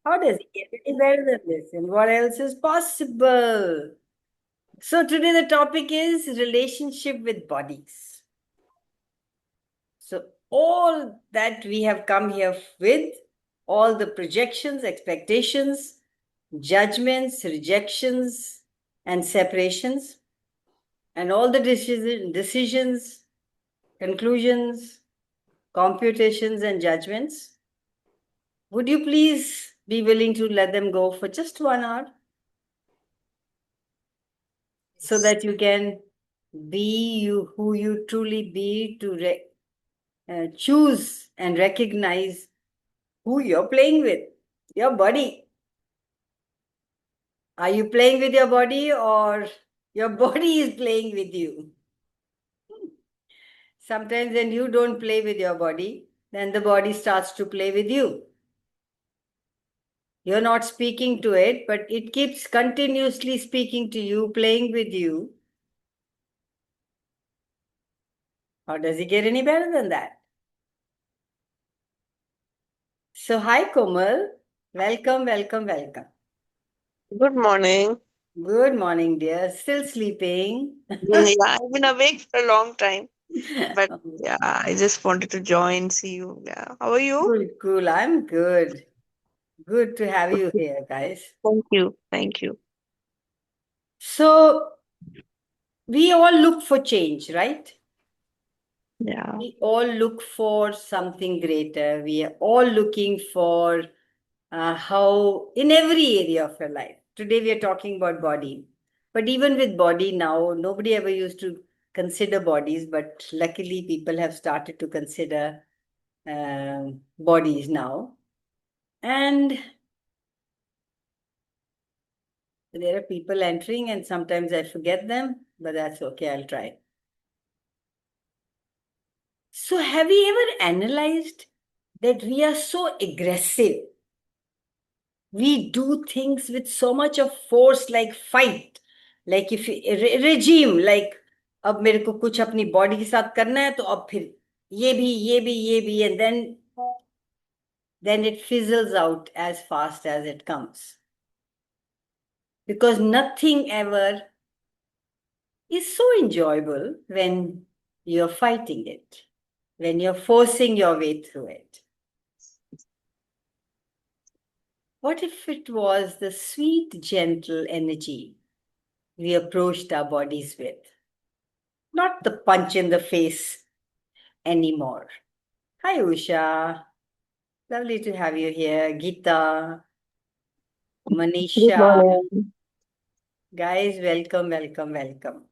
How does it get any better than this? And what else is possible? So today the topic is relationship with bodies. So all that we have come here with, all the projections, expectations, judgments, rejections, and separations, and all the decisions, conclusions, computations, and judgments. Would you please be willing to let them go for just 1 hour so that you can be you who you truly be, to choose and recognize who you're playing with, your body. Are you playing with your body or your body is playing with you? Sometimes when you don't play with your body, then the body starts to play with you. You're not speaking to it, but it keeps continuously speaking to you, playing with you. How does it get any better than that? So, hi Komal. Welcome, welcome, welcome. Good morning. Good morning, dear. Still sleeping? Yeah, I've been awake for a long time, but yeah, I just wanted to join, see you. Yeah, how are you? Cool, cool. I'm good. Good to have you here, guys. Thank you. Thank you. So, we all look for change, right? Yeah. We all look for something greater. We are all looking for how, in every area of your life. Today, we are talking about body. But even with body now, nobody ever used to consider bodies, but luckily, people have started to consider bodies now. And there are people entering, and sometimes I forget them, but that's okay, I'll try. So, have you ever analyzed that we are so aggressive? We do things with so much of force, like fight, like if regime, like अब मेरे को कुछ अपनी body के साथ करना है तो अब फिर ये भी and then it fizzles out as fast as it comes, because nothing ever is so enjoyable when you're fighting it, when you're forcing your way through it. What if it was the sweet, gentle energy we approached our bodies with, not the punch in the face anymore? Hi, Usha. Lovely to have you here. Geeta, Good Manisha. morning. Guys, welcome, welcome, welcome.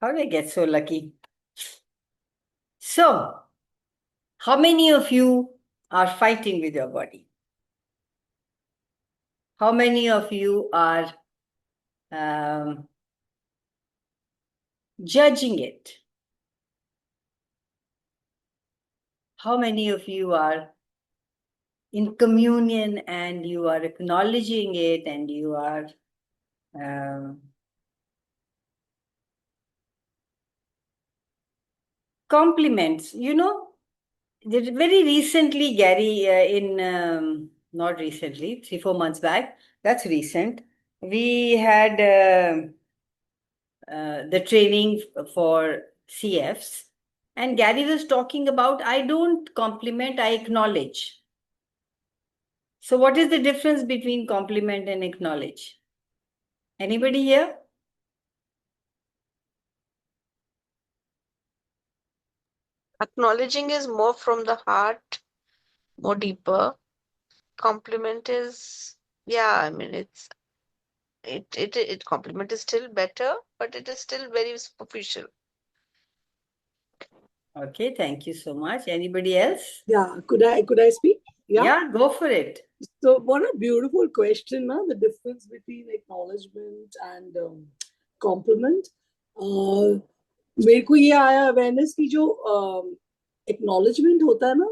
How did I get so lucky? So, how many of you are fighting with your body? How many of you are um, judging it? How many of you are in communion and you are acknowledging it and you are um, compliments? Very recently, Gary, not recently, 3, 4 months back, that's recent, we had the training for CFs, and Gary was talking about, I don't compliment, I acknowledge. So, what is the difference between compliment and acknowledge? Anybody here? Acknowledging is more from the heart, more deeper. Compliment is, yeah, I mean, it compliment is still better, but it is still very superficial. Okay, thank you so much. Anybody else? Yeah, could I speak? Yeah. Yeah, go for it. So what a beautiful question, na? The difference between acknowledgement and compliment. मेरे को ये आया awareness की जो acknowledgement होता है ना,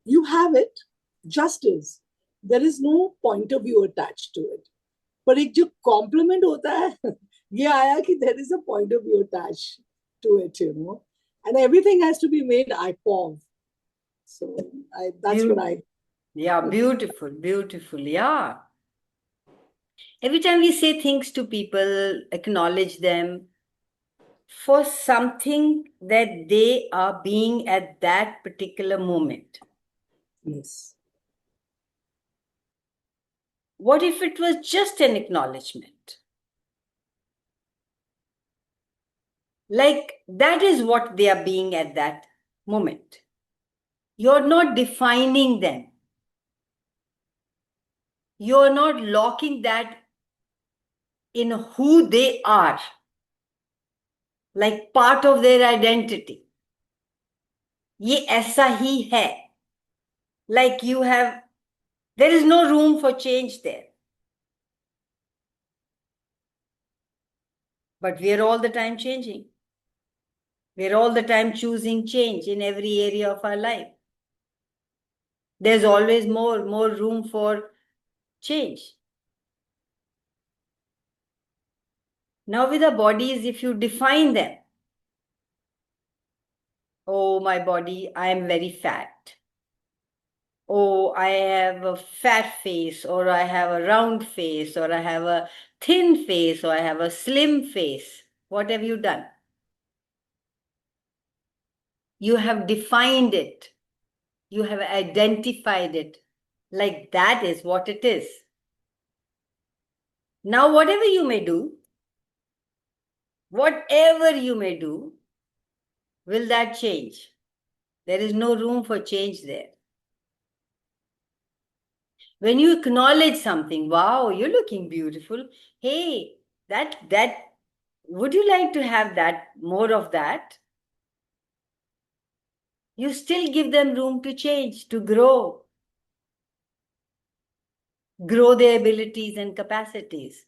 you have it, just is. There is no point of view attached to it. पर एक जो compliment होता है, ये आया कि there is a point of view attached to it, and everything has to be made I pov. So that's what I. Yeah, beautiful, beautiful. Yeah. Every time we say things to people, acknowledge them for something that they are being at that particular moment. Yes. What if it was just an acknowledgement? Like that is what they are being at that moment. You're not defining them. You're not locking that in who they are, like part of their identity. ये ऐसा ही है. Like you have, there is no room for change there. But we are all the time changing. We're all the time choosing change in every area of our life. There's always more room for change. Now with the bodies, if you define them, oh, my body, I am very fat. Oh, I have a fat face, or I have a round face, or I have a thin face, or I have a slim face. What have you done? You have defined it. You have identified it. Like that is what it is. Now, whatever you may do, will that change? There is no room for change there. When you acknowledge something, wow, you're looking beautiful. Hey, that, would you like to have that, more of that? You still give them room to change, to grow their abilities and capacities.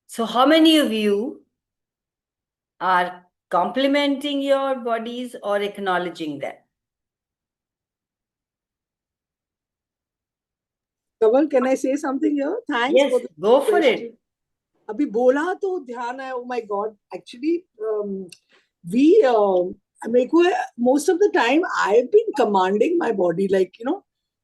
So how many of you are complimenting your bodies or acknowledging them? Kamal, can I say something here? Thanks Yes, for the go for question. it. अभी बोला तो ध्यान है. Oh my God! Actually, we मेरे को most of the time I've been commanding my body, like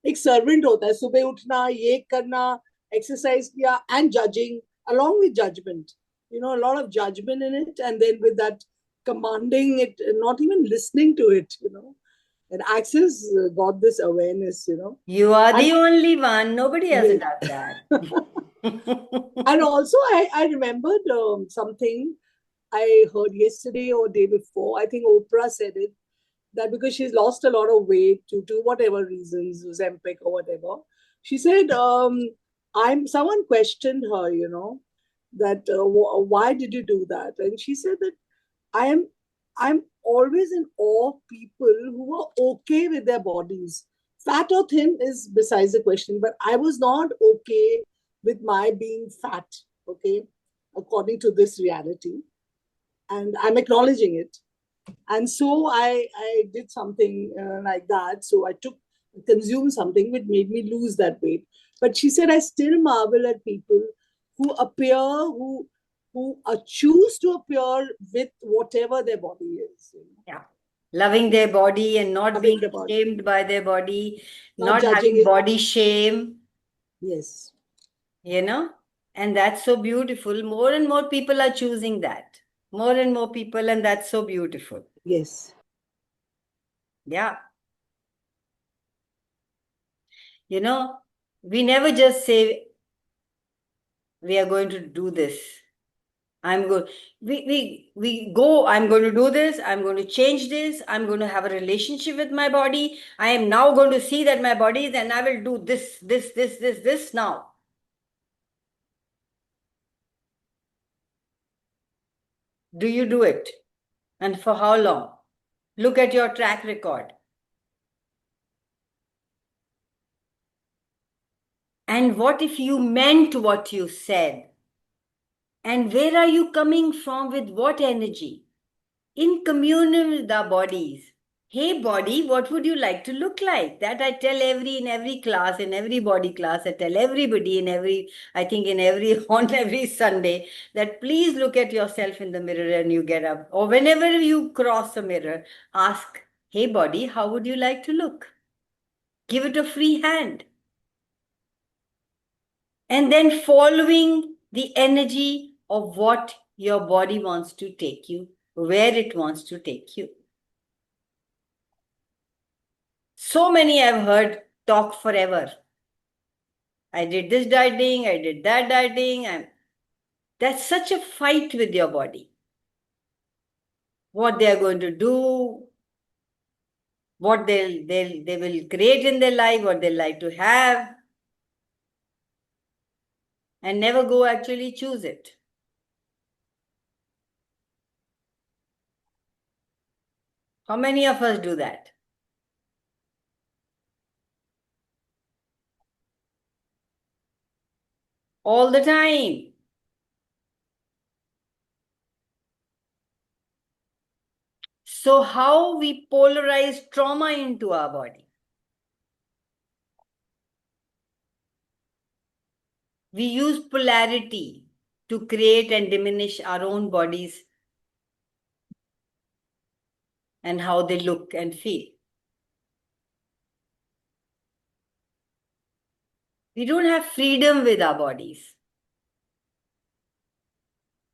एक servant होता है. सुबह उठना, ये करना, exercise किया, and judging along with judgment. A lot of judgment in it, and then with that commanding it, not even listening to it. And Access got this awareness. You are And- the only one. Nobody else Yes. does that. And also, I remembered something I heard yesterday or day before. I think Oprah said it, that because she's lost a lot of weight due to whatever reasons, Ozempic or whatever. She said, someone questioned her, that why did you do that? And she said that I'm always in awe of people who are okay with their bodies. Fat or thin is besides the question, but I was not okay with my being fat, okay, according to this reality. And I'm acknowledging it. And so I did something like that. So I consumed something which made me lose that weight. But she said, I still marvel at people who appear, who choose to appear with whatever their body is. Yeah. Loving their body and not Loving being the body. ashamed by their body, Not not judging having it. body shame, Yes. and that's so beautiful. More and more people are choosing that. More and more people, and that's so beautiful. Yes. Yeah. We never just say, we are going to do this. I'm going, we go, I'm going to do this, I'm going to change this, I'm going to have a relationship with my body. I am now going to see that my body is, and I will do this now. Do you do it? And for how long? Look at your track record. And what if you meant what you said? And where are you coming from, with what energy? In communion with our bodies. Hey body, what would you like to look like? That I tell in every class, in every body class, I tell everybody I think in every, on every Sunday, that please look at yourself in the mirror and you get up. Or whenever you cross a mirror, ask, hey body, how would you like to look? Give it a free hand. And then following the energy of what your body wants to take you, where it wants to take you. So many I've heard talk forever. I did this dieting, I did that dieting. That's such a fight with your body. What they are going to do, what they will create in their life, what they like to have, and never go actually choose it. How many of us do that? All the time. So how we polarize trauma into our body? We use polarity to create and diminish our own bodies and how they look and feel. We don't have freedom with our bodies.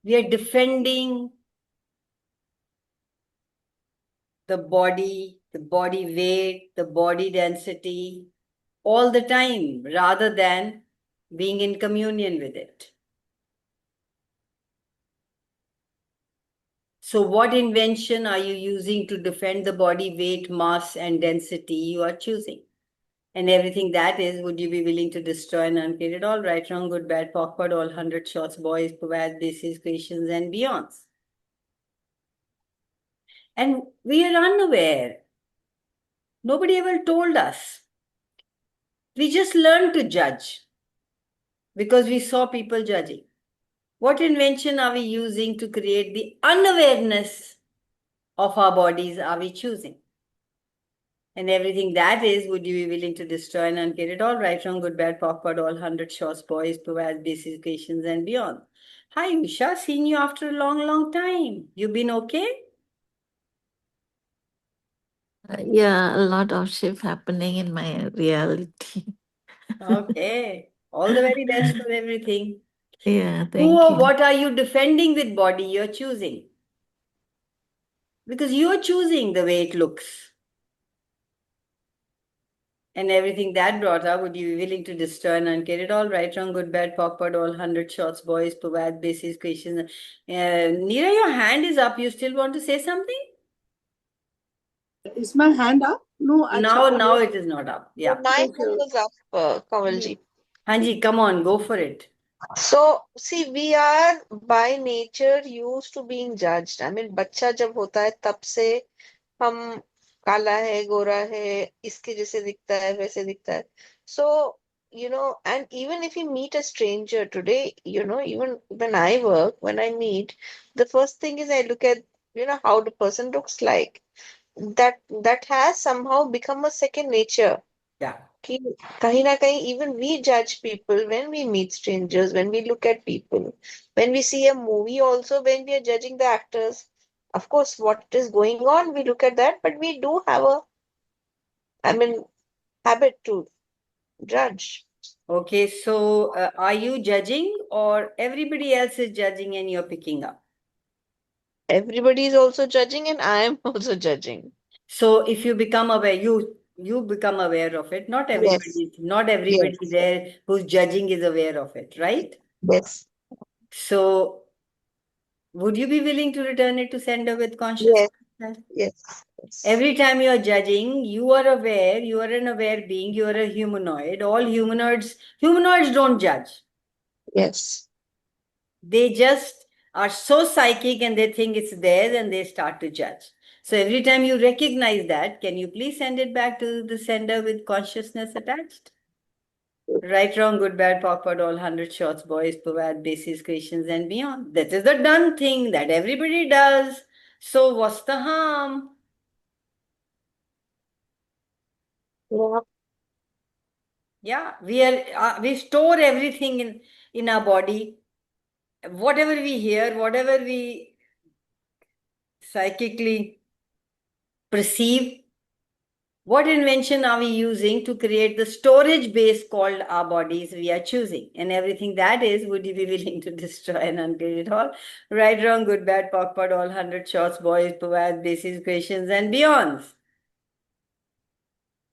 We are defending the body weight, the body density all the time rather than being in communion with it. So what invention are you using to defend the body weight, mass, and density you are choosing? And everything that is, would you be willing to destroy and uncreate it all? Right, wrong, good, bad, awkward, all 100 shots, boys, provides basis, questions, and beyonds. And we are unaware. Nobody ever told us. We just learned to judge because we saw people judging. What invention are we using to create the unawareness of our bodies are we choosing? And everything that is, would you be willing to destroy and uncreate it all? Right, wrong, good, bad, awkward, all 100 shots, boys, provides basic questions and beyond. Hi, Usha, seen you after a long, long time. You been okay? Yeah, a lot of shift happening in my reality. Okay. All the very best for everything. Yeah, Who thank or you. what are you defending with body you're choosing? Because you're choosing the way it looks. And everything that brought up, would you be willing to destroy and uncreate it all? Right, wrong, good, bad, awkward, all 100 shots, boys, provide basis, questions. Neera, your hand is up. You still want to say something? Is my hand up? No, Now it is not up. Yeah. My hand Okay. was up, Kamalji. Hanji, come on, go for it. So, see, we are by nature used to being judged. I mean, बच्चा जब होता है तब से हम काला है, गोरा है, इसके जैसे दिखता है, वैसे दिखता है. So, and even if you meet a stranger today, even when I work, when I meet, the first thing is I look at, how the person looks like. That has somehow become a second nature. Yeah. कि कहीं ना कहीं even we judge people when we meet strangers, when we look at people, when we see a movie also, when we are judging the actors. Of course, what is going on, we look at that, but we do have I mean, habit to judge. Okay, so are you judging or everybody else is judging and you're picking up? Everybody is also judging, and I am also judging. So if you become aware, you become aware of it. Not everybody Yes, there who's judging is aware of it, right? yes, So would you be willing to return it to sender with yes, consciousness? yes. Every time you are judging, you are aware, you are an aware being, you are a humanoid. All humanoids don't judge. Yes. They just are so psychic and they think it's theirs and they start to judge. So every time you recognize that, can you please send it back to the sender with consciousness attached? Right, wrong, good, bad, awkward, all 100 shots, boys, provide basis, questions, and beyond. That is the done thing that everybody does. So what's the harm? Yeah. Yeah, we store everything in our body. Whatever we hear, whatever we psychically perceive, what invention are we using to create the storage base called our bodies we are choosing? And everything that is, would you be willing to destroy and uncreate it all? Right, wrong, good, bad, POC, POD, all 100 shots, boys, POVAD, basis, questions, and beyonds.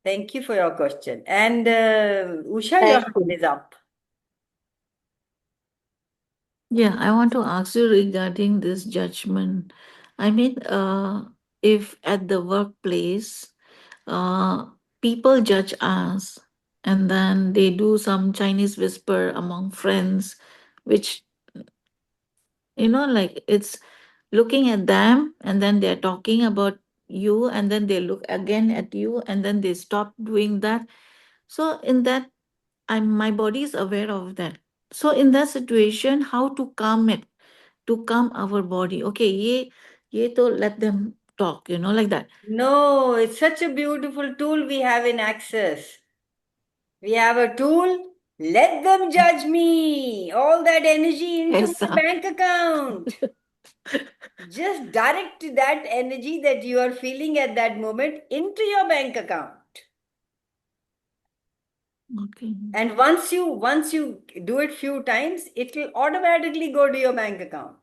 Thank you for your question. And Usha, your Thank hand you. is up. Yeah, I want to ask you regarding this judgment. I mean, if at the workplace, people judge us and then they do some Chinese whisper among friends, which, like it's looking at them and then they're talking about you and then they look again at you and then they stop doing that. So, in that, my body is aware of that. So, in that situation, how to calm it? To calm our body. Okay, ye to let them talk, like that. No, it's such a beautiful tool we have in Access. We have a tool. Let them judge me. All that energy into Yes, my bank account. Just direct that energy that you are feeling at that moment into your bank account. okay. And once you do it few times, it will automatically go to your bank account.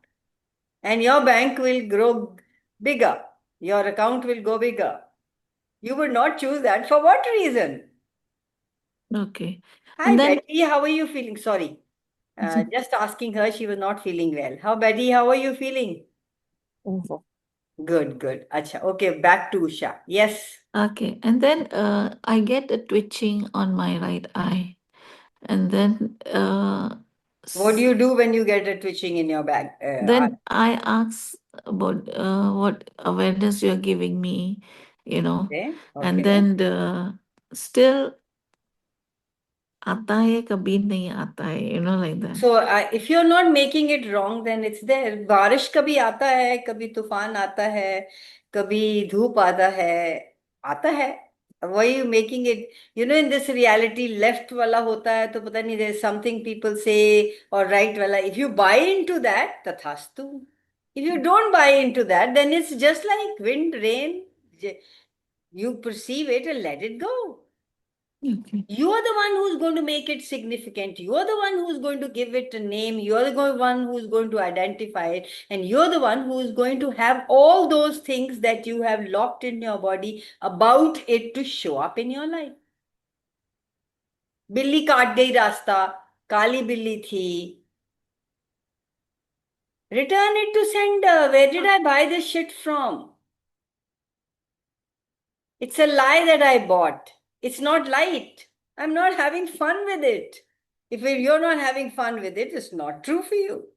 And your bank will grow bigger. Your account will go bigger. You would not choose that for what reason? Okay. Hi, And then Betty. How are you feeling? Sorry. Just asking her, she was not feeling well. How, Betty? How are you feeling? Mhm. Good, good. Acha. Okay, back to Usha. Yes. Okay. And then I get a twitching on my right eye. And then What do s- you do when you get a twitching in your back? then I ask about what awareness you're giving me, Okay, and okay. then still आता है कभी नहीं आता है, like that. So if you're not making it wrong, then it's there. बारिश कभी आता है, कभी तूफान आता है, कभी धूप आता है. Why are you making it? In this reality, left वाला होता है तो पता नहीं, there's something people say, or right वाला. If you buy into that, तथास्तु. If you don't buy into that, then it's just like wind, rain. You perceive it and let it go. Okay. You are the one who's going to make it significant. You are the one who's going to give it a name. You are the one who's going to identify it. And you're the one who is going to have all those things that you have locked in your body about it to show up in your life. बिल्ली काट गई रास्ता, काली बिल्ली थी. Return it to sender. Where did I buy this shit from? It's a lie that I bought. It's not light. I'm not having fun with it. If you're not having fun with it, it's not true for you.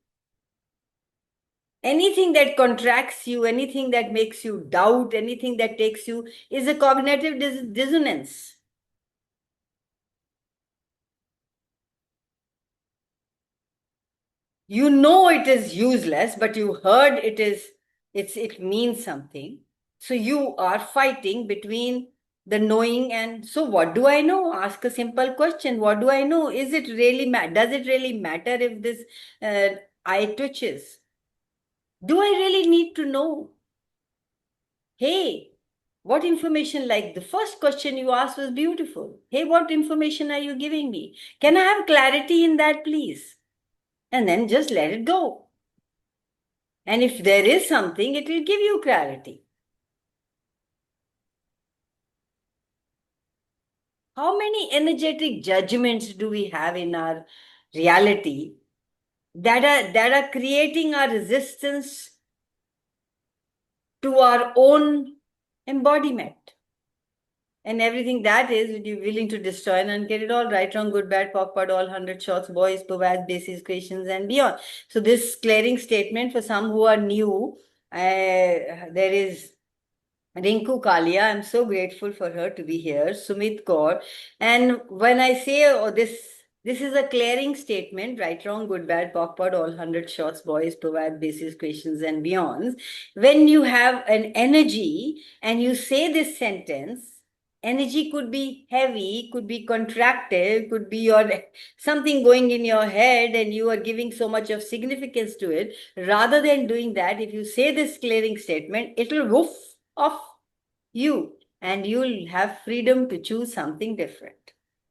Anything that contracts you, anything that makes you doubt, anything that takes you is a cognitive dissonance. You know it is useless, but you heard it means something. So you are fighting between the knowing and so what do I know? Ask a simple question. What do I know? Is it really does it really matter if this eye twitches? Do I really need to know? Hey, what information? Like the first question you asked was beautiful. Hey, what information are you giving me? Can I have clarity in that, please? And then just let it go. And if there is something, it will give you clarity. How many energetic judgments do we have in our reality that are creating our resistance to our own embodiment? And everything that is, you're willing to destroy and get it all right, wrong, good, bad, POC, POD, all 100 shots, boys, POVAD, basis, questions, and beyond. So this clearing statement for some who are new, there is Rinku Kalia. I'm so grateful for her to be here. Sumit Kaur. And when I say this is a clearing statement, right, wrong, good, bad, POC, POD, all 100 shots, boys, POVAD, basis, questions, and beyonds. When you have an energy and you say this sentence, Energy could be heavy, could be contracted, could be your something going in your head and you are giving so much of significance to it. Rather than doing that, if you say this clearing statement, it will woof off you and you'll have freedom to choose something different.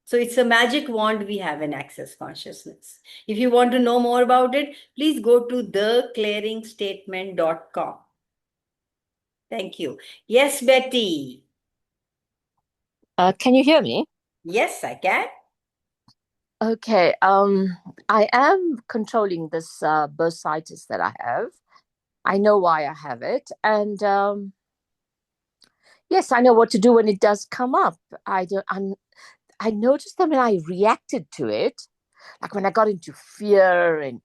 So it's a magic wand we have in Access Consciousness. If you want to know more about it, please go to theclearingstatement.com. Thank you. Yes, Betty. Can you hear me? Yes, I can. Okay. I am controlling this bursitis that I have. I know why I have it, and yes, I know what to do when it does come up. I noticed that when I reacted to it, like when I got into fear and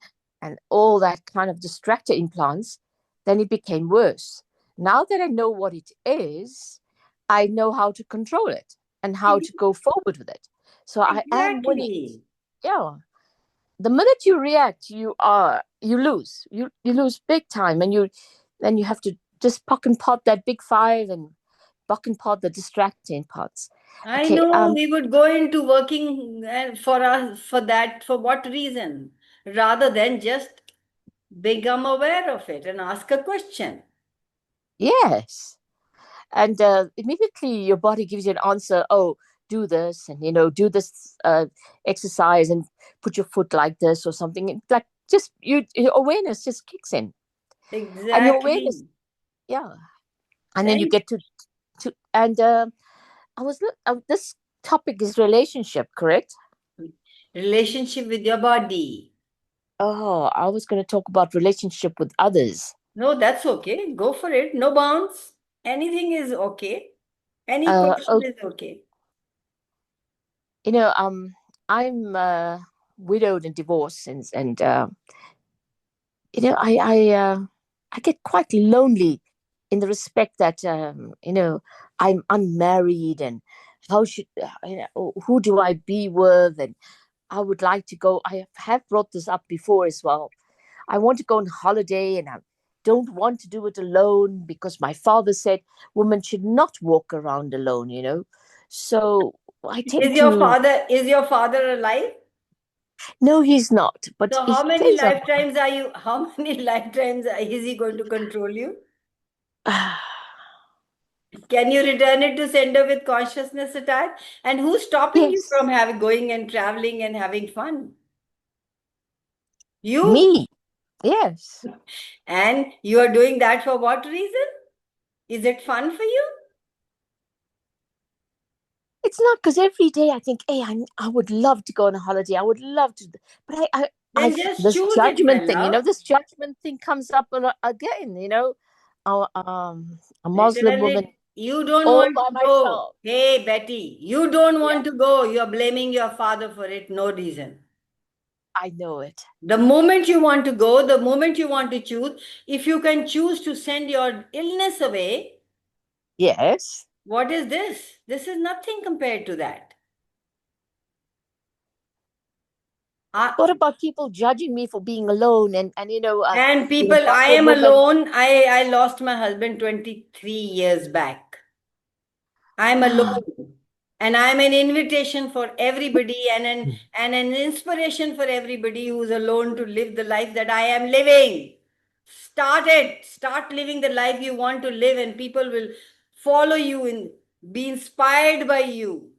all that kind of distractor implants, then it became worse. Now that I know what it is, I know how to control it and how to go forward with it. So I am winning. Exactly. Yeah. The minute you react, you lose. You lose big time, and then you have to just pock and pot that big five and pock and pot the distracting parts. I Okay. know we would go into working for us for that for what reason? Rather than just become aware of it and ask a question. Yes. And immediately your body gives you an answer. Oh, do this, and do this exercise, and put your foot like this or something. Like just your awareness just kicks in, and your awareness, Exactly. yeah. And then you Thank get to and this topic is relationship, correct? relationship with your body. Oh, I was going to talk about relationship with others. No, that's okay. Go for it. No bounds. Anything is okay. Any question Oh, is okay. I'm widowed and divorced, and I get quite lonely in the respect that I'm unmarried, and how should who do I be with, and I would like to go. I have brought this up before as well. I want to go on holiday, and I don't want to do it alone because my father said women should not walk around alone. So I tend to. Is your father alive? No, he's not, but So he plays a. how many lifetimes is he going to control you? Can you return it to sender with consciousness attached? And who's stopping you Yes, from going and traveling and having fun? You. me. Yes. And you are doing that for what reason? Is it fun for you? It's not, because every day I think, hey, I would love to go on a holiday. I would love to, but Then just this choose it, my judgment thing, love. this judgment thing comes up again. A Muslim woman Literally, you don't all want by to go. myself. Hey, Betty, you don't Yeah, want to go. You're blaming your father for it, no reason. I know it. The moment you want to go, the moment you want to choose, if you can choose to send your illness away, Yes. what is this? This is nothing compared to that. What about people judging me for being alone And people, I Muslim am women? alone. I lost my husband 23 years back. I'm alone. And I'm an invitation for everybody and an inspiration for everybody who's alone to live the life that I am living. Start it. Start living the life you want to live, and people will follow you and be inspired by you.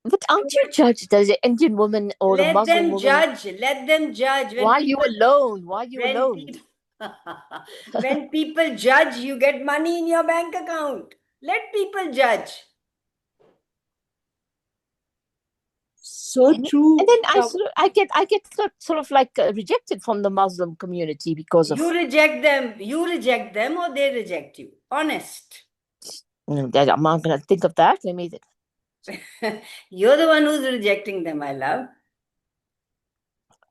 But aren't you judged as an Indian woman or a Let Muslim them woman? judge. Let them judge. Why are you alone? Why are you When alone? people, when people judge, you get money in your bank account. Let people judge. So And true. then I get sort of like rejected from the Muslim community because of You reject them. You reject them, or they reject you. Honest. that. I'm not gonna think of that. Let me. You're the one who's rejecting them, I love.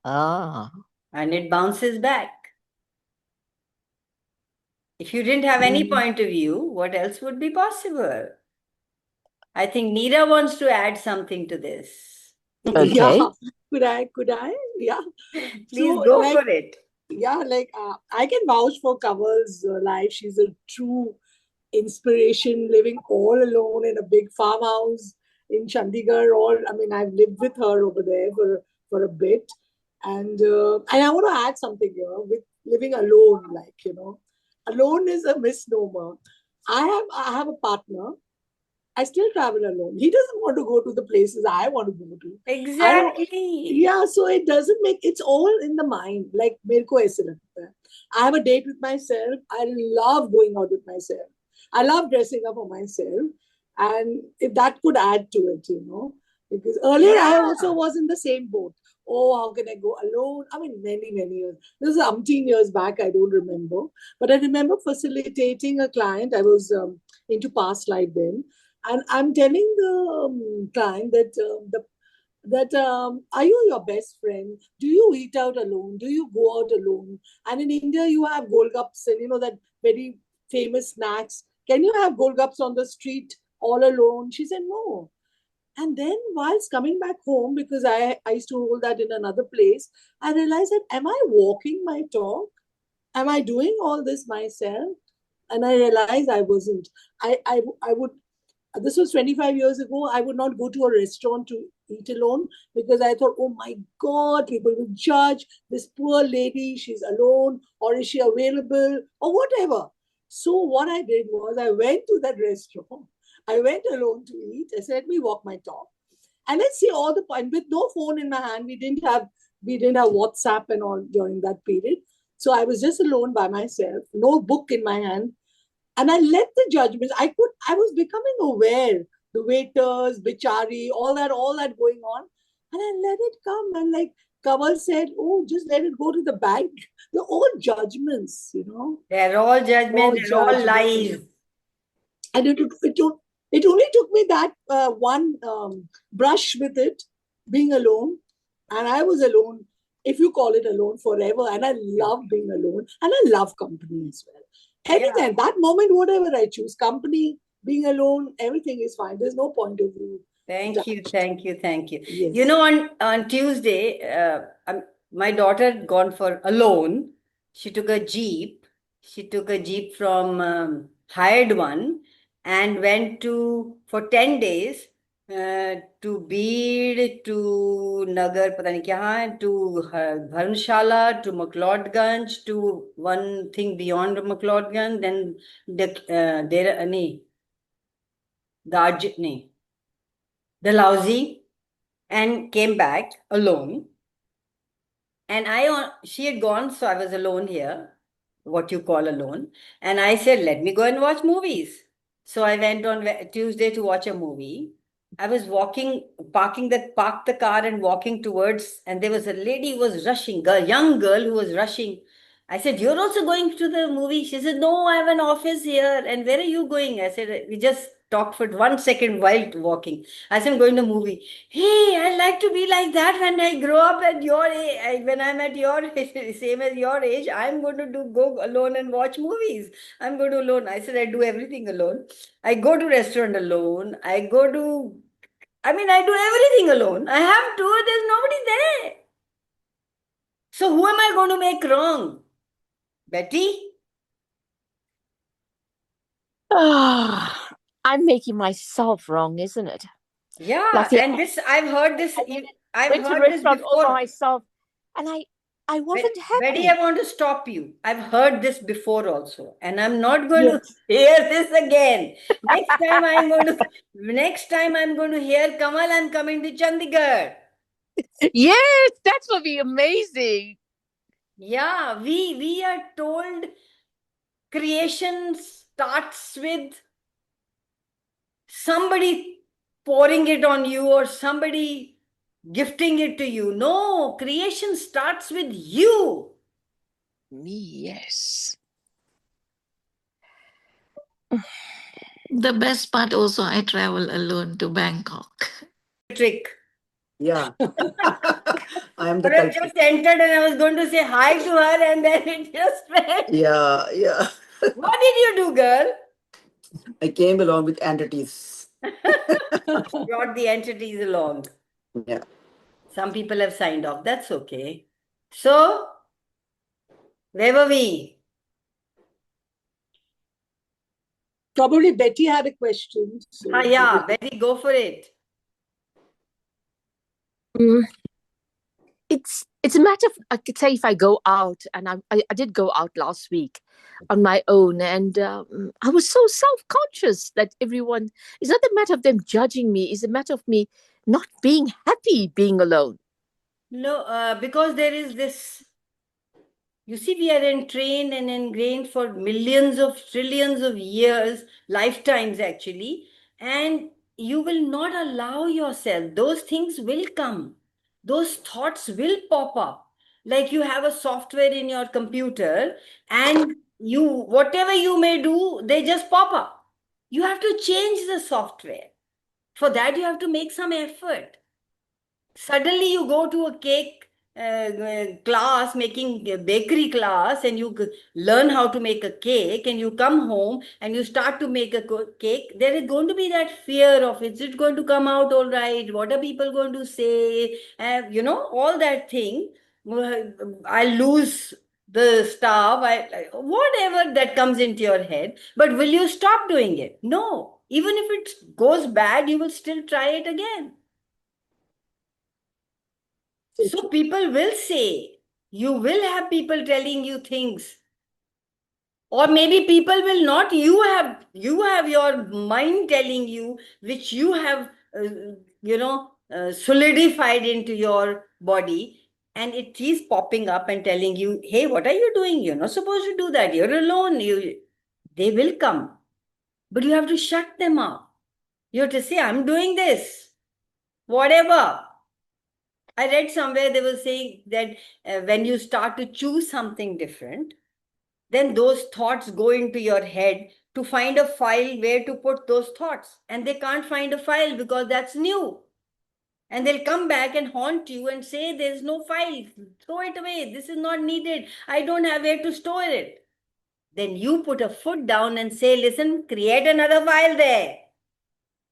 Ah. And it bounces back. If you didn't have any point of view, what else would be possible? I think Neera wants to add something to this. Okay. Yeah. Could I? Yeah. Please So, go like, for it. yeah, like I can vouch for Kamal's life. She's a true inspiration, living all alone in a big farmhouse in Chandigarh. I mean, I've lived with her over there for a bit, and I want to add something here with living alone. Like, alone is a misnomer. I have a partner. I still travel alone. He doesn't want to go to the places I want to go to. I don't. Exactly. Yeah, so it doesn't make. It's all in the mind. Like मेरे को ऐसे लगता है. I have a date with myself. I love going out with myself. I love dressing up for myself, and if that could add to it, because earlier I also Yeah. was in the same boat. Oh, how can I go alone? I mean, many years. This is umpteen years back. I don't remember, but I remember facilitating a client. I was into past life then, and I'm telling the client that are you your best friend? Do you eat out alone? Do you go out alone? And in India, you have golgaps and that very famous snacks. Can you have golgaps on the street all alone? She said no. And then whilst coming back home, because I used to hold that in another place, I realized that am I walking my talk? Am I doing all this myself? And I realized I wasn't. I would this was 25 years ago. I would not go to a restaurant to eat alone because I thought, oh my God, people will judge this poor lady, she's alone, or is she available, or whatever. So what I did was I went to that restaurant. I went alone to eat. I said, let me walk my talk. And let's see all the point with no phone in my hand. We didn't have WhatsApp and all during that period. So I was just alone by myself, no book in my hand, and I let the judgments. I was becoming aware, the waiters, bichari, all that going on, and I let it come. And like Kamal said, oh, just let it go to the bank. They're all judgments. They're all judgment, All they're all judgments. lies. And it only took me that one brush with it, being alone, and I was alone. If you call it alone forever, and I love being alone, and I love company as well. Anytime, that moment, whatever I choose, company, being alone, everything is fine. There's no point of view. Thank you, thank you, thank you. Yes. You know, on Tuesday, my daughter had gone for alone. She took a jeep. She took a jeep from hired one and went for 10 days to Beed, to Nagar, pata nahi kya, to Dharamshala, to McLeodganj, to one thing beyond McLeodganj, then Dalhousie, and came back alone. And she had gone, so I was alone here, what you call alone. And I said, let me go and watch movies. So I went on Tuesday to watch a movie. I was parked the car and walking towards, and there was a lady who was rushing, a young girl who was rushing. I said, you're also going to the movie? She said, no, I have an office here. And where are you going? I said, we just talked for 1 second while walking. I said, I'm going to movie. Hey, I'd like to be like that when I grow up at your age. When I'm at your same as your age, I'm going to go alone and watch movies. I'm going to alone. I said, I do everything alone. I go to restaurant alone. I do everything alone. I have to. There's nobody there. So who am I going to make wrong? Betty? I'm making myself wrong, isn't it? Yeah, Like the and this I've heard this. I've went to heard this restaurant all by before. myself, and I wasn't Betty, happy. I want to stop you. I've heard this before also, and I'm not going to Yes. hear this again. Next time I'm going to hear Kamal, I'm coming to Chandigarh. Yes, that will be amazing. Yeah, we are told creation starts with somebody pouring it on you or somebody gifting it to you. No, creation starts with you. Me, yes. The best part also, I travel alone to Bangkok. Trick. Yeah. I am I the have culprit. just entered and I was going to say hi to her and then it just went. Yeah. What did you do, girl? I came along with entities. Brought the entities along. Yeah. Some people have signed off. That's okay. So, Where were we? Probably Betty had a question. So Yeah, Betty, go for it. Mm, it's a matter of, I could say, if I go out, and I did go out last week on my own, and I was so self-conscious that everyone, it's not a matter of them judging me, it's a matter of me not being happy being alone. No, because there is this. You see, we are entrained and ingrained for millions of trillions of years, lifetimes actually, and you will not allow yourself. Those things will come, those thoughts will pop up. Like you have a software in your computer, and you, whatever you may do, they just pop up. You have to change the software. For that, you have to make some effort. Suddenly you go to a cake class, making a bakery class, and you learn how to make a cake, and you come home and you start to make a cake. There is going to be that fear of, is it going to come out all right? What are people going to say? All that thing. I lose the staff, whatever that comes into your head. But will you stop doing it? No. Even if it goes bad, you will still try it again. So people will say, you will have people telling you things. Or maybe people will not. You have your mind telling you, which you have solidified into your body, and it is popping up and telling you, hey, what are you doing? You're not supposed to do that. You're alone. They will come. But you have to shut them up. You have to say, I'm doing this. Whatever. I read somewhere they were saying that when you start to choose something different, then those thoughts go into your head to find a file where to put those thoughts. And they can't find a file because that's new. And they'll come back and haunt you and say, there's no file. Throw it away. This is not needed. I don't have where to store it. Then you put a foot down and say, listen, create another file there.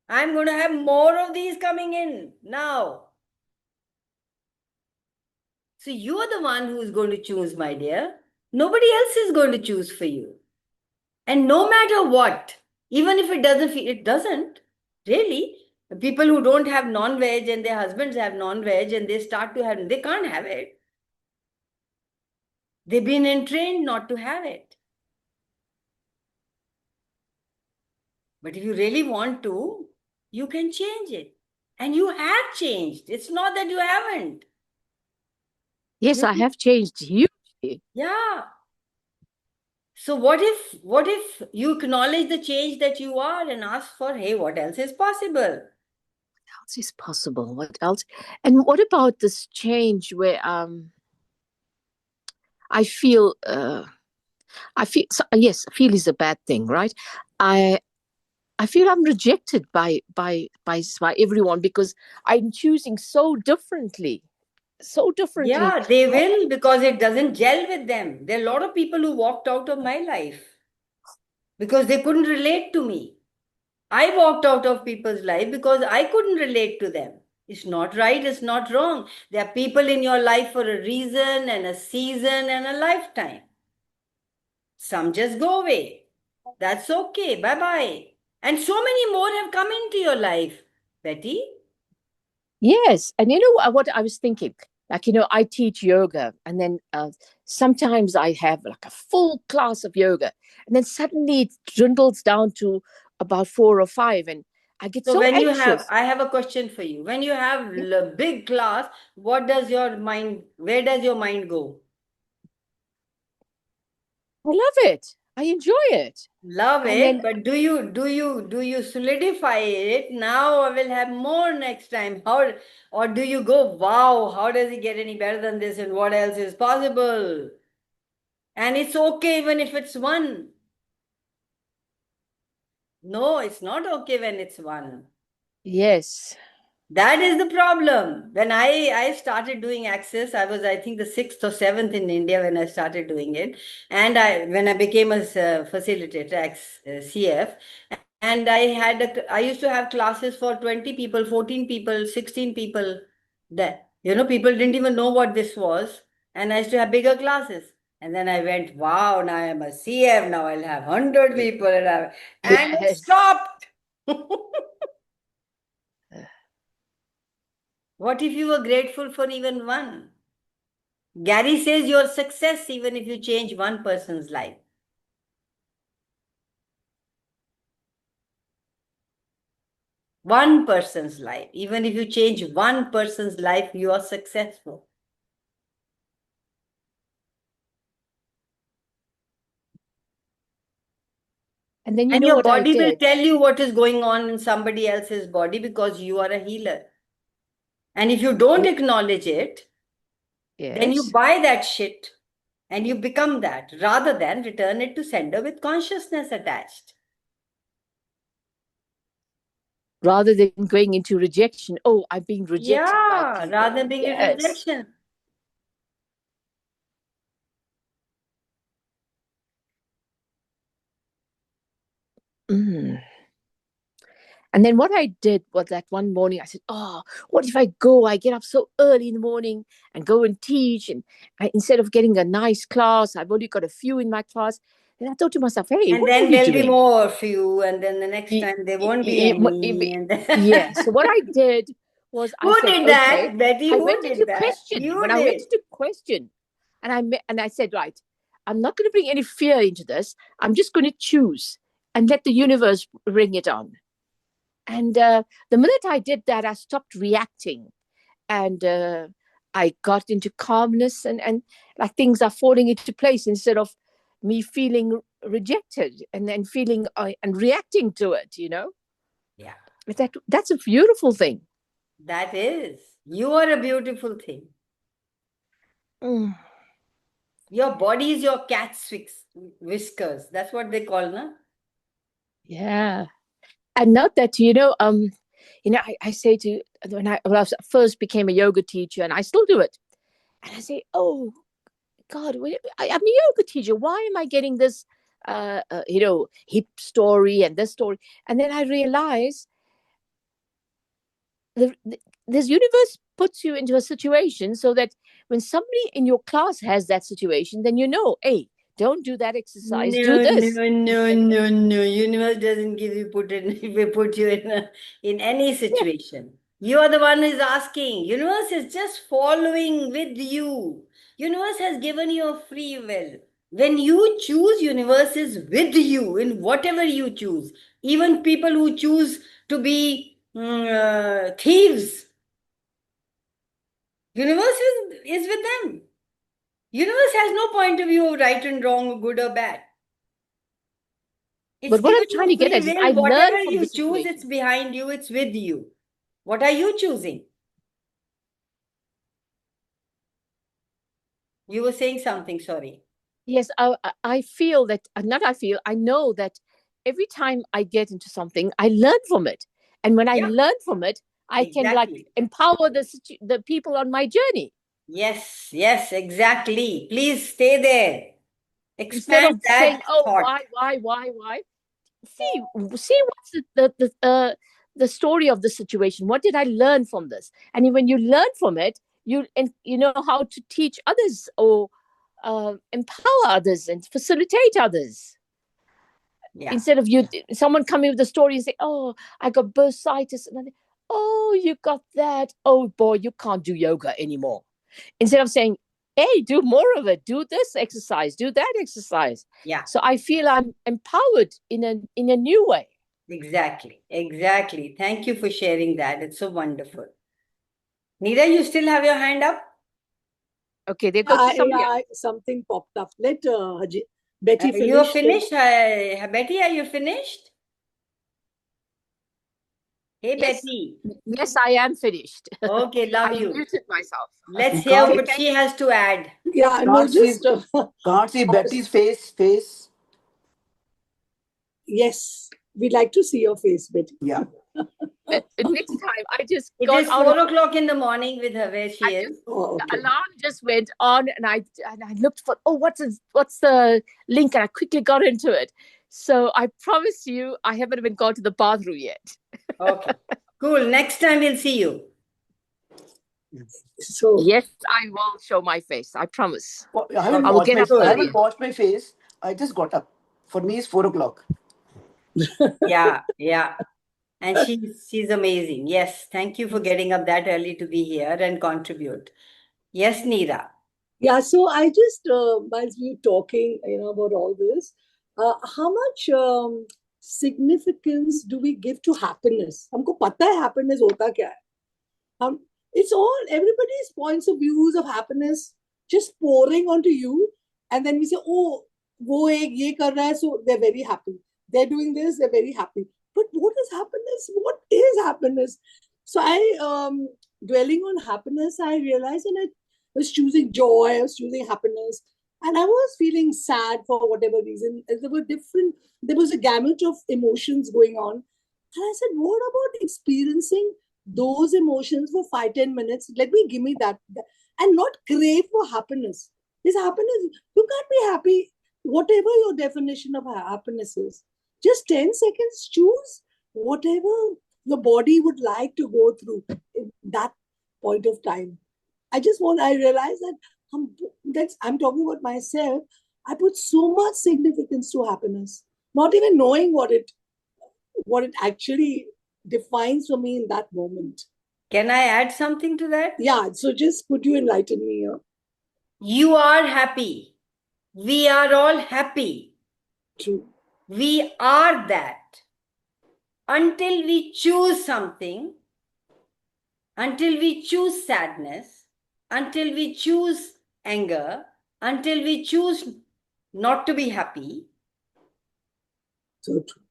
I'm going to have more of these coming in now. So you're the one who is going to choose, my dear. Nobody else is going to choose for you. And no matter what, even if it doesn't feel, it doesn't really. People who don't have non-veg and their husbands have non-veg and they start to have, they can't have it. They've been entrained not to have it. But if you really want to, you can change it. And you have changed. It's not that you haven't. Yes, I have changed hugely. Yeah. So what if you acknowledge the change that you are and ask for, hey, what else is possible? What else is possible? What else? And what about this change where I feel so, yes, feel is a bad thing, right? I feel I'm rejected by everyone because I'm choosing so differently. So differently. Yeah, they will, because it doesn't gel with them. There are a lot of people who walked out of my life because they couldn't relate to me. I walked out of people's life because I couldn't relate to them. It's not right, it's not wrong. There are people in your life for a reason and a season and a lifetime. Some just go away. That's okay. Bye bye. And so many more have come into your life, Betty. Yes, and you know what I was thinking? Like, I teach yoga, and then sometimes I have like a full class of yoga, and then suddenly it dwindles down to about 4 or 5, and I get So so when you anxious. have, I have a question for you. When you have a big class, what does your mind, where does your mind go? I love it. I enjoy it. Love And it, then but do you solidify it? Now I will have more next time. How, or do you go, wow, how does it get any better than this and what else is possible? And it's okay even if it's one. No, it's not okay when it's one. yes. That is the problem. When I started doing Access, I think the 6th or 7th in India when I started doing it. And when I became a facilitator, CF, and I used to have classes for 20 people, 14 people, 16 people. That, people didn't even know what this was. And I used to have bigger classes. And then I went, wow, now I'm a CM, now I'll have 100 people. And it Yes. stopped. What if you were grateful for even one? Gary says you're success even if you change one person's life. One person's life. Even if you change one person's life, you are successful. And then you And know your what I body will did? tell you what is going on in somebody else's body because you are a healer. And if you don't acknowledge it, then you Yes. buy that shit and you become that rather than return it to sender with consciousness attached. Rather than going into rejection. Oh, I'm being rejected by Yeah, people. rather than being a Yes. rejection. Mm. And then what I did was that one morning I said, oh, what if I go? I get up so early in the morning and go and teach. And instead of getting a nice class, I've only got a few in my class. And I thought to myself, hey, And what are then you there'll be doing? more for you, and then the next time there won't be any. And Yeah. So what I did was I who said, did okay, that, Betty? I Who went did into that? question. You When I went did. into question, and I said, right, I'm not going to bring any fear into this. I'm just going to choose and let the universe bring it on. And the minute I did that, I stopped reacting, and I got into calmness, and like things are falling into place instead of me feeling rejected and then feeling and reacting to it. Yeah, That's a beautiful thing. that is. You are a beautiful thing. Mm. Your body is your cat's whiskers. That's what they call, no? Yeah. And not that, I say to when I first became a yoga teacher, and I still do it, and I say, oh God, I'm a yoga teacher. Why am I getting this, hip story and this story? And then I realize this universe puts you into a situation so that when somebody in your class has that situation, then hey, don't do that exercise, do this. No. Universe doesn't give you put you in any situation. You are the one who is asking. Universe is just following with you. Universe has given you a free will. When you choose, universe is with you in whatever you choose. Even people who choose to be thieves, universe is with them. Universe has no point of view of right and wrong, good or bad. It's But what I'm given trying you to get free at is I will. learned Whatever from the you choose, situation. it's behind you, it's with you. What are you choosing? You were saying something, sorry. Yes, I feel that, not I feel, I know that every time I get into something, I learn from it. And when I Yeah, learn from it, I can exactly. empower the people on my journey. Yes, exactly. Please stay there. Instead Expand of saying, that oh, thought. why? See what's the story of the situation. What did I learn from this? And when you learn from it, you know how to teach others or empower others and facilitate others. Yeah, Instead of someone coming with a story and say, oh, I got bursitis, and oh, you got that, oh boy, you can't do yoga anymore. Instead of saying, hey, do more of it, do this exercise, do that exercise. yeah, So I feel I'm empowered in a new way. exactly. Thank you for sharing that. It's so wonderful. Neera, you still have your hand up? Okay, there goes somebody else. Something popped up. Let Betty You are finish. finished? Betty, are you finished? Hey, Yes, Betty. yes, I am finished. Okay, I love you. muted myself. Let's hear Can't, what she has to add. Yeah, no, can't see, just can't see Betty's face. yes, we'd like to see your face, Betty. Yeah. Next time, I just It got is out 4 o'clock in the morning with her where she is. Oh, the okay. alarm just went on, and I looked for, what's the link, and I quickly got into it. So I promise you, I haven't even gone to the bathroom yet. Okay, cool. Next time we'll see you. So Yes, I will show my face. I promise. I haven't I will washed get my up I earlier. haven't washed my face. I just got up. For me, it's 4 o'clock. Yeah, yeah. And she's amazing. Yes, thank you for getting up that early to be here and contribute. Yes, Neera. yeah, so I just whilst we were talking, about all this, how much significance do we give to happiness? हमको पता है happiness होता क्या है? It's all everybody's points of views of happiness just pouring onto you, and then we say, oh, वो एक ये कर रहा है, so they're very happy. They're doing this, they're very happy. But what is happiness? What is happiness? So dwelling on happiness, I realized, and I was choosing joy, I was choosing happiness, and I was feeling sad for whatever reason. There was a gamut of emotions going on. And I said, what about experiencing those emotions for 5-10 minutes? Give me that, and not crave for happiness. This happiness, you can't be happy, whatever your definition of happiness is. Just 10 seconds, choose whatever your body would like to go through in that point of time. I realized that I'm talking about myself. I put so much significance to happiness, not even knowing what it actually defines for me in that moment. Can I add something to that? Yeah, so just could you enlighten me here? You are happy. We are all happy. True. We are that. Until we choose something, until we choose sadness, until we choose anger, until we choose not to be happy, So true.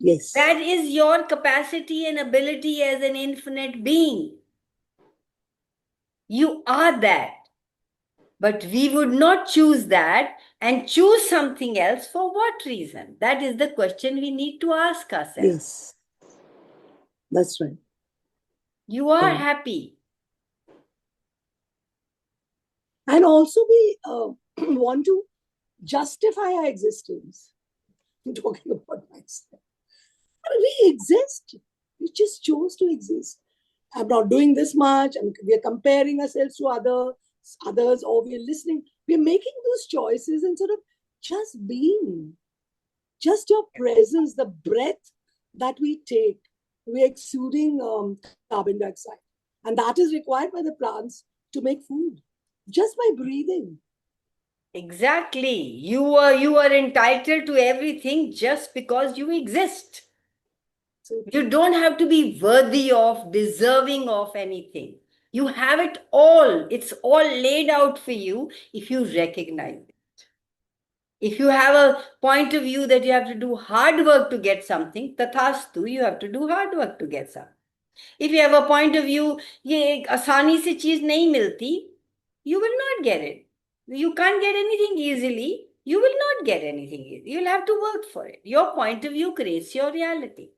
Yes. that is your capacity and ability as an infinite being. You are that. But we would not choose that and choose something else for what reason? That is the question we need to ask ourselves. Yes. That's right. You are Yeah. happy. And also we want to justify our existence. I'm talking about myself. We exist. We just chose to exist. I'm not doing this much, and we're comparing ourselves to others, or we're listening. We're making those choices instead of just being. Just your presence, the breath that we take, we're exuding carbon dioxide. And that is required by the plants to make food, just by breathing. Exactly. You are entitled to everything just because you exist. So You don't have to be worthy of, deserving of anything. You have it all. It's all laid out for you if you recognize it. If you have a point of view that you have to do hard work to get something, tathastu, you have to do hard work to get something. If you have a point of view, ये आसानी से चीज नहीं मिलती, you will not get it. You can't get anything easily. You will not get anything easily. You'll have to work for it. Your point of view creates your reality.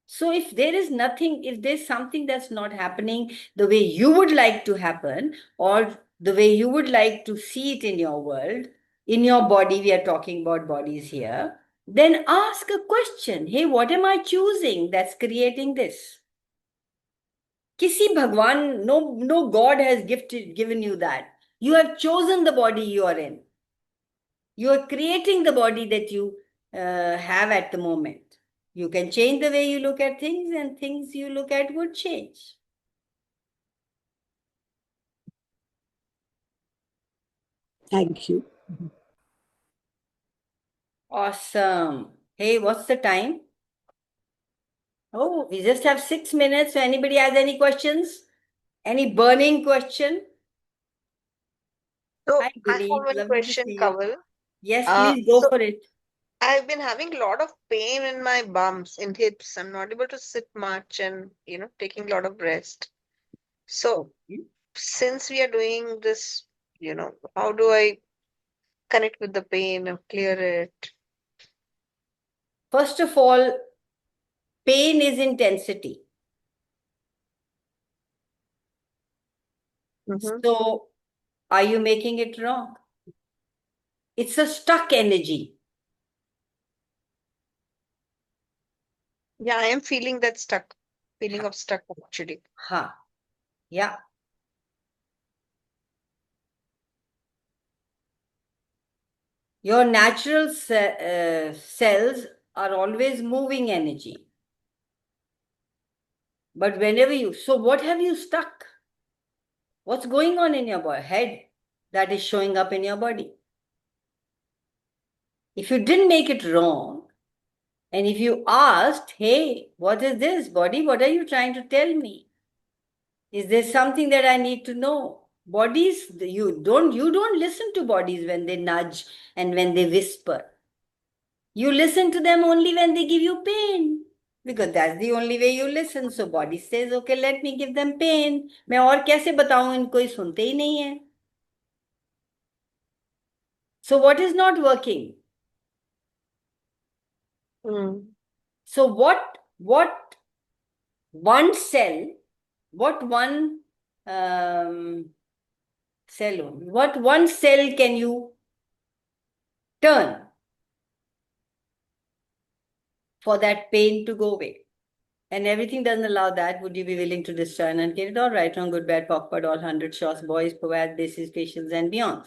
So if there's something that's not happening the way you would like to happen, or the way you would like to see it in your world, in your body, we are talking about bodies here, then ask a question. Hey, what am I choosing that's creating this? Kisi Bhagwan, no God has given you that. You have chosen the body you are in. You are creating the body that you have at the moment. You can change the way you look at things, and things you look at would change. thank you. Awesome. Hey, what's the time? Oh, we just have 6 minutes. So anybody has any questions? Any burning question? So Hi, I have Giri. one Lovely to question, see you. Kaval. Yes, please go So for it. I've been having a lot of pain in my bums, in hips. I'm not able to sit much and, taking a lot of rest. So since we are doing this, how do I connect with the pain and clear it? First of all, pain is intensity. So, are you making it wrong? It's a stuck energy. Yeah, I am feeling that feeling of stuck actually. Yeah. Your natural cells are always moving energy. But whenever you, so what have you stuck? What's going on in your head that is showing up in your body? If you didn't make it wrong, and if you asked, hey, what is this, body? What are you trying to tell me? Is there something that I need to know? Bodies, you don't listen to bodies when they nudge and when they whisper. You listen to them only when they give you pain. Because that's the only way you listen. So body says, okay, let me give them pain. मैं और कैसे बताऊं, इनको ही सुनते ही नहीं है. So what is not working? So what one cell, what one cell can you turn for that pain to go away? And everything doesn't allow that. Would you be willing to destroy and uncreate it all? Right, wrong, good, bad, awkward, all 100 shots, boys, poets, basis, patience, and beyonds.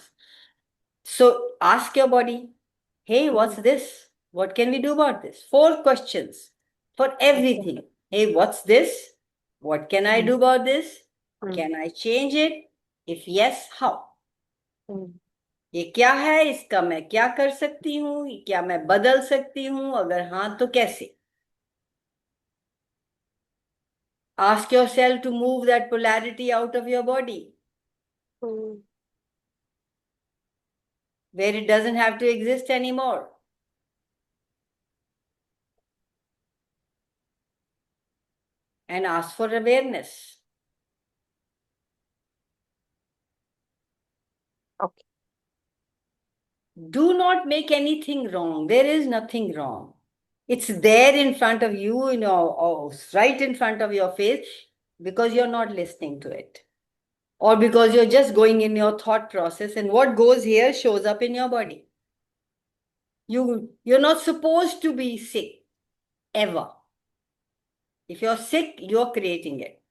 So ask your body, hey, what's this? What can we do about this? 4 questions for everything. Hey, what's this? What can I do about this? Can I change it? If yes, how? ये क्या है, इसका मैं क्या कर सकती हूँ, क्या मैं बदल सकती हूँ, अगर हाँ तो कैसे? Ask yourself to move that polarity out of your body, where it doesn't have to exist anymore. And ask for awareness. Okay. Do not make anything wrong. There is nothing wrong. It's there in front of you, right in front of your face, because you're not listening to it. Or because you're just going in your thought process, and what goes here shows up in your body. You're not supposed to be sick, ever. If you're sick, you're creating it.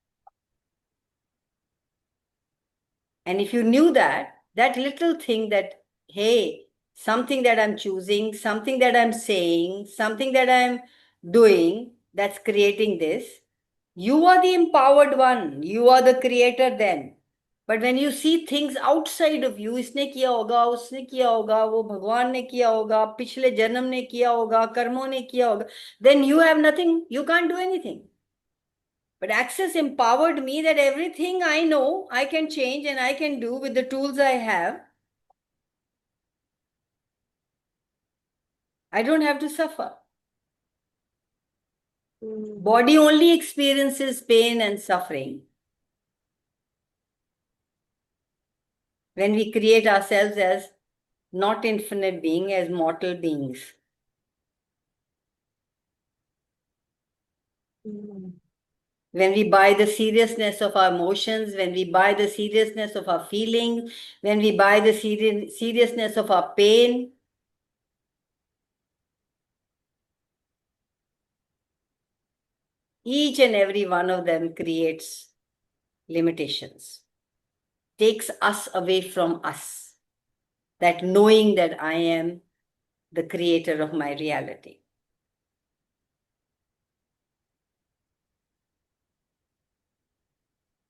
And if you knew that little thing that, hey, something that I'm choosing, something that I'm saying, something that I'm doing that's creating this, you are the empowered one. You are the creator then. But when you see things outside of you, इसने किया होगा, उसने किया होगा, वो भगवान ने किया होगा, पिछले जन्म ने किया होगा, कर्मों ने किया होगा, then you have nothing, you can't do anything. But Access empowered me that everything I know, I can change and I can do with the tools I have. I don't have to suffer. Body only experiences pain and suffering when we create ourselves as not infinite being, as mortal beings. When we buy the seriousness of our emotions, when we buy the seriousness of our feelings, when we buy the seriousness of our pain, each and every one of them creates limitations, takes us away from us, that knowing that I am the creator of my reality.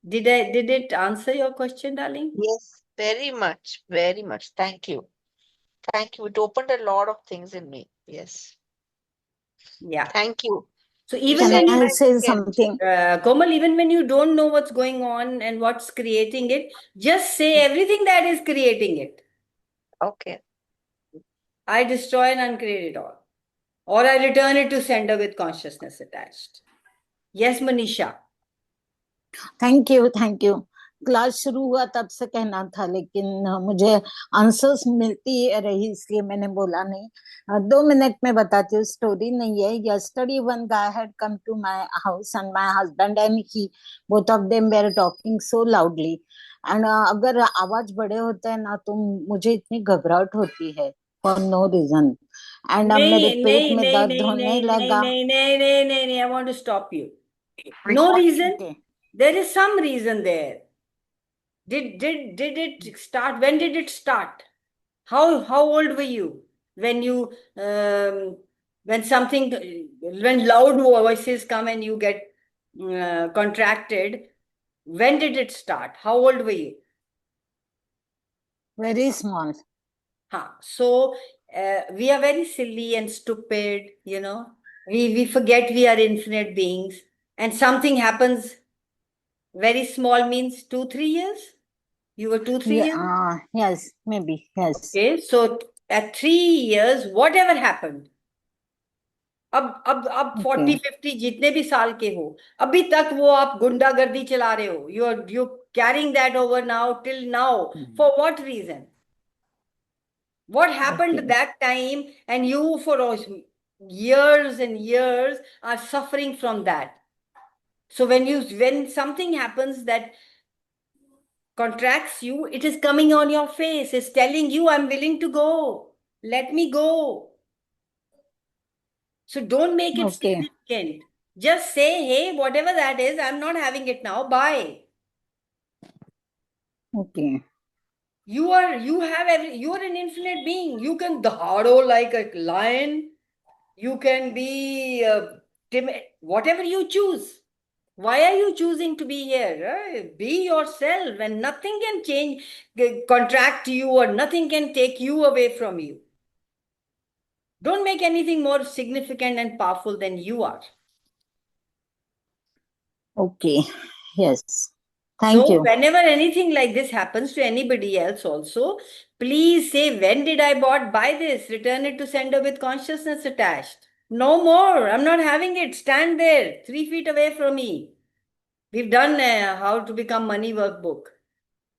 Did it answer your question, darling? Yes, very much, very much. Thank you. Thank you. It opened a lot of things in me. Yes. Yeah. Thank you. So even Can when I say something? Komal, even when you don't know what's going on and what's creating it, just say everything that is creating it. Okay. I destroy and uncreate it all. Or I return it to sender with consciousness attached. Yes, Manisha. Thank you class शुरू हुआ तब से कहना था, लेकिन मुझे answers मिलती रही इसलिए मैंने बोला नहीं. 2 मिनट में बताती हूँ. स्टोरी नहीं है. yesterday one guy had come to my house and my husband and he, both of them were talking so loudly. and अगर आवाज बड़े होते हैं ना तो मुझे इतनी घबराहट होती है for no reason. and अब मेरे पेट में दर्द होने लगा. नहीं, I want to stop you. No reason. Okay. There is some reason there. Did it start? When did it start? How old were you? when you when something when loud voices come and you get contracted? When did it start? How old were you? Very small. So we are very silly and stupid, you know. We forget we are infinite beings, and something happens very small, means 2-3 years. You were 2-3 years. Yes, maybe. Yes. Okay, so at 3 years, whatever happened, अब 40-50 जितने भी साल के हो, अभी तक वो आप गुंडागर्दी चला रहे हो. You carrying that over now till now. For what reason? What happened Okay. that time, and you for years and years are suffering from that. So when something happens that contracts you, it is coming on your face. It's telling you, I'm willing to go. Let me go. So don't make it Okay. significant. Just say, hey, whatever that is, I'm not having it now. Bye. Okay. You are an infinite being. You can dahado like a lion. You can be timid, whatever you choose. Why are you choosing to be here? Be yourself, and nothing can change, contract you, or nothing can take you away from you. Don't make anything more significant and powerful than you are. Okay. Yes. Thank So you. whenever anything like this happens to anybody else also, please say, when did I buy this? Return it to sender with consciousness attached. No more. I'm not having it. Stand there, 3 feet away from me. We've done how to become money workbook.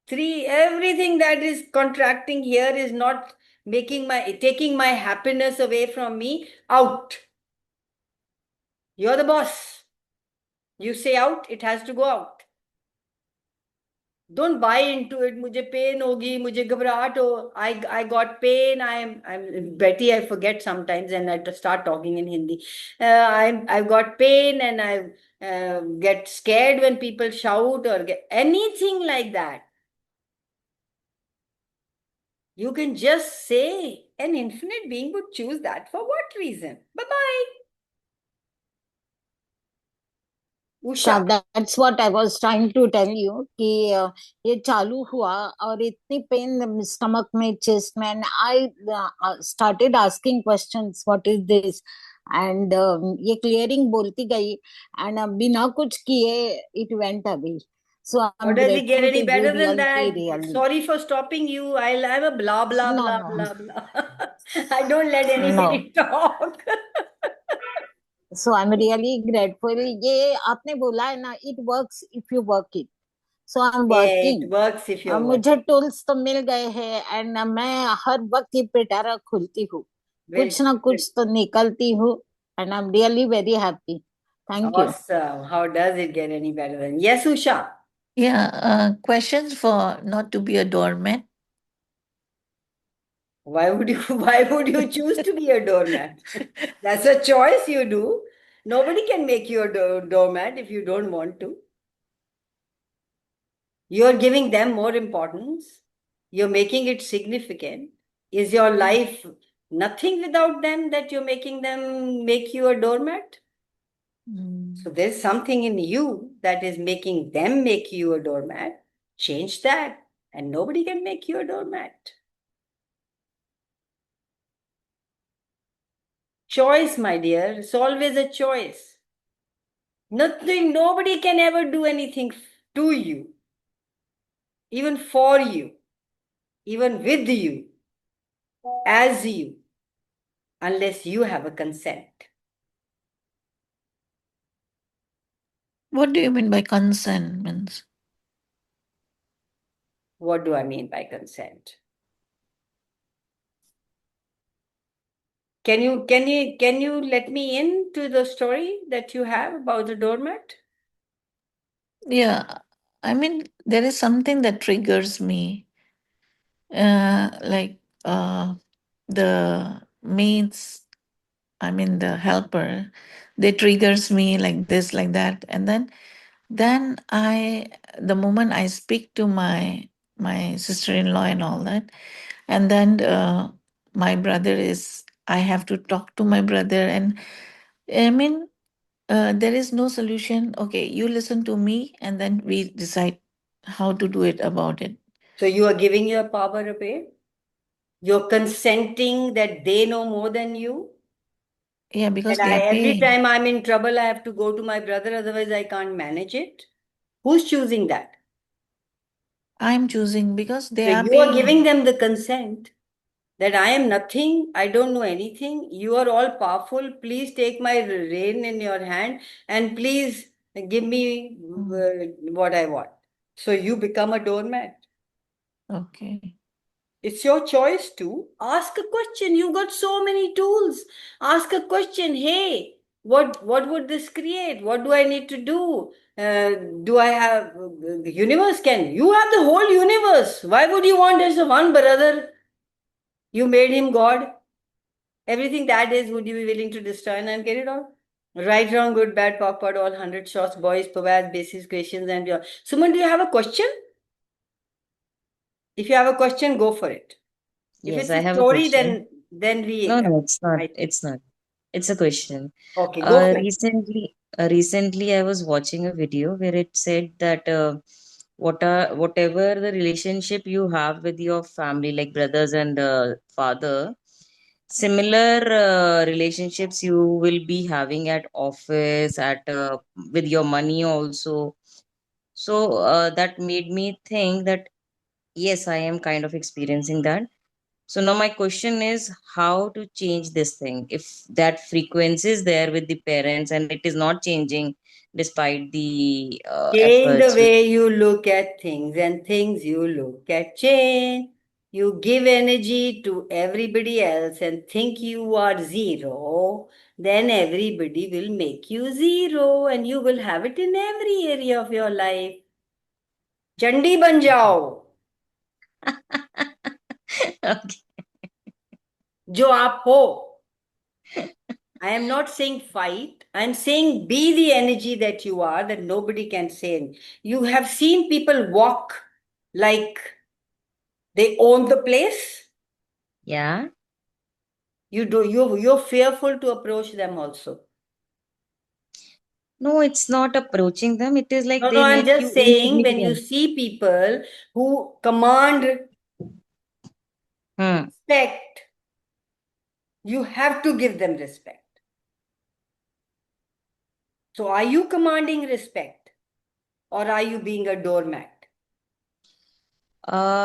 Everything that is contracting here is not taking my happiness away from me. Out. You're the boss. You say out, it has to go out. Don't buy into it. मुझे pain होगी, मुझे घबराहट हो. I got pain. I'm Betty. I forget sometimes, and I start talking in Hindi. I've got pain, and I get scared when people shout or anything like that. You can just say, an infinite being would choose that for what reason? Bye-bye. Usha. That's what I was trying to tell you कि ये चालू हुआ और इतनी pen stomach में chest में, and I started asking questions, what is this, and ये clearing बोलती गई, and बिना कुछ किए it went away. So I'm Does it get grateful any to better you, than really, that? really. Sorry for stopping you. I'm a blah, blah, No, blah, no. blah, blah. I don't let anybody talk. So I'm really grateful. ये आपने बोला है ना, it works if you work it. So I'm Yeah, working. it works if you're मुझे working. Tools तो मिल गए हैं, and मैं हर वक्त ये पिटारा खुलती हूँ, कुछ ना कुछ तो निकलती हूँ, and I am really very happy. Thank you. Awesome. How does it get any better than? Yes, Usha. Yeah, questions for not to be a doormat. Why would you choose to be a doormat? That's a choice you do. Nobody can make you a doormat if you don't want to. You're giving them more importance. You're making it significant. Is your life nothing without them that you're making them make you a doormat? So there's something in you that is making them make you a doormat. Change that, and nobody can make you a doormat. Choice, my dear. It's always a choice. Nobody can ever do anything to you, even for you, even with you, as you, unless you have a consent. What do you mean by consent? Means What do I mean by consent? Can you let me into the story that you have about the doormat? yeah, I mean there is something that triggers me. Like the maids, I mean the helper, they triggers me like this, like that, and then the moment I speak to my sister-in-law and all that, and then my brother is, I have to talk to my brother. And I mean, there is no solution. Okay, you listen to me and then we decide how to do it about it. So you are giving your power away? You're consenting that they know more than you? Yeah, because And they are every paying. time I'm in trouble, I have to go to my brother, otherwise I can't manage it. Who's choosing that? I'm choosing because they So are you are giving paying. them the consent that I am nothing, I don't know anything, you are all powerful, please take my reign in your hand and please give me what I want. So you become a doormat. Okay. It's your choice to ask a question. You've got so many tools. Ask a question. Hey, what would this create? What do I need to do? Do I have the universe? Can you have the whole universe? Why would you want just one brother? You made him God. Everything that is, would you be willing to destroy and get it all? Right, wrong, good, bad, pop, all 100 shots, boys, pavas, basis, questions, and beyond. Suman, do you have a question? If you have a question, go for it. If Yes, it's I a have a story, question. then we. No, it's not. I think. It's not. It's a question. Okay, go for it. Recently, I was watching a video where it said that whatever the relationship you have with your family, like brothers and father, similar relationships you will be having at office, at with your money also. So that made me think that yes, I am kind of experiencing that. So now my question is how to change this thing if that frequency is there with the parents and it is not changing despite the Change the efforts. way you look at things and things you look at change. You give energy to everybody else and think you are zero, then everybody will make you zero and you will have it in every area of your life. Chandi ban jao. Okay. Jo aap ho. I am not saying fight. I'm saying be the energy that you are, that nobody can say. You have seen people walk like they own the place. Yeah. You're fearful to approach them also. No, it's not approaching them. It is like No, they I'm make you just saying when you insignificant. see people who command respect, you have to give them respect. So are you commanding respect or are you being a doormat?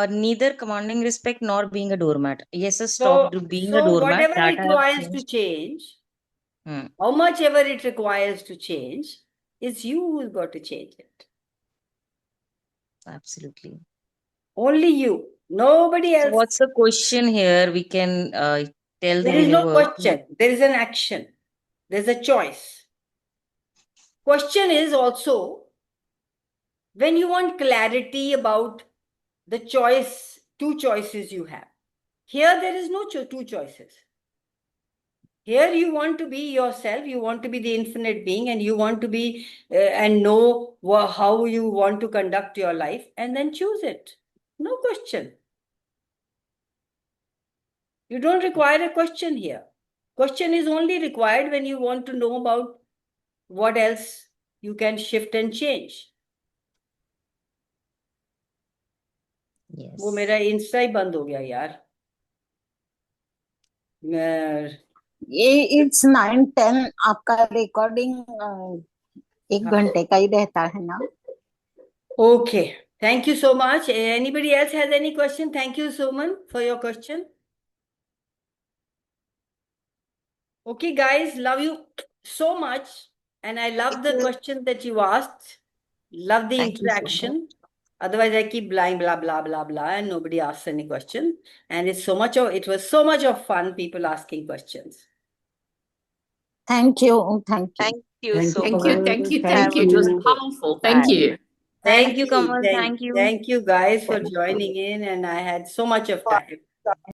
Neither commanding respect nor being a doormat. Yes, I So, stopped being a doormat. whatever That I have requires to changed. change, Hmm. how much ever it requires to change, it's you who's got to change it. Absolutely. Only you. Nobody So else. what's the question here? We can tell the There is no universe. question. There is an action. There's a choice. Question is also when you want clarity about the choice, two choices you have. Here there is no two choices. Here you want to be yourself, you want to be the infinite being, and you want to be and know how you want to conduct your life, and then choose it. No question. You don't require a question here. Question is only required when you want to know about what else you can shift and change. Yes. वो मेरा Insta ही बंद हो गया यार. It's 9:10. आपका recording 1 घंटे का ही रहता है ना? Okay. Thank you so much. Anybody else has any question? Thank you, Suman, for your question. Okay, guys, love you so much. And I love the question that you asked. Love the Thank you so interaction. Otherwise, I keep blind, blah, blah, blah, blah, and nobody asks any question. And it was so much of fun, people asking questions. Thank you. Thank you. Thank you so Thank much. you. Thank you. Have Thank you. a It was good day. powerful. Thank Bye. you. Thank you, Kamal. Thank you. Thank you guys for joining in, and I had so much of time.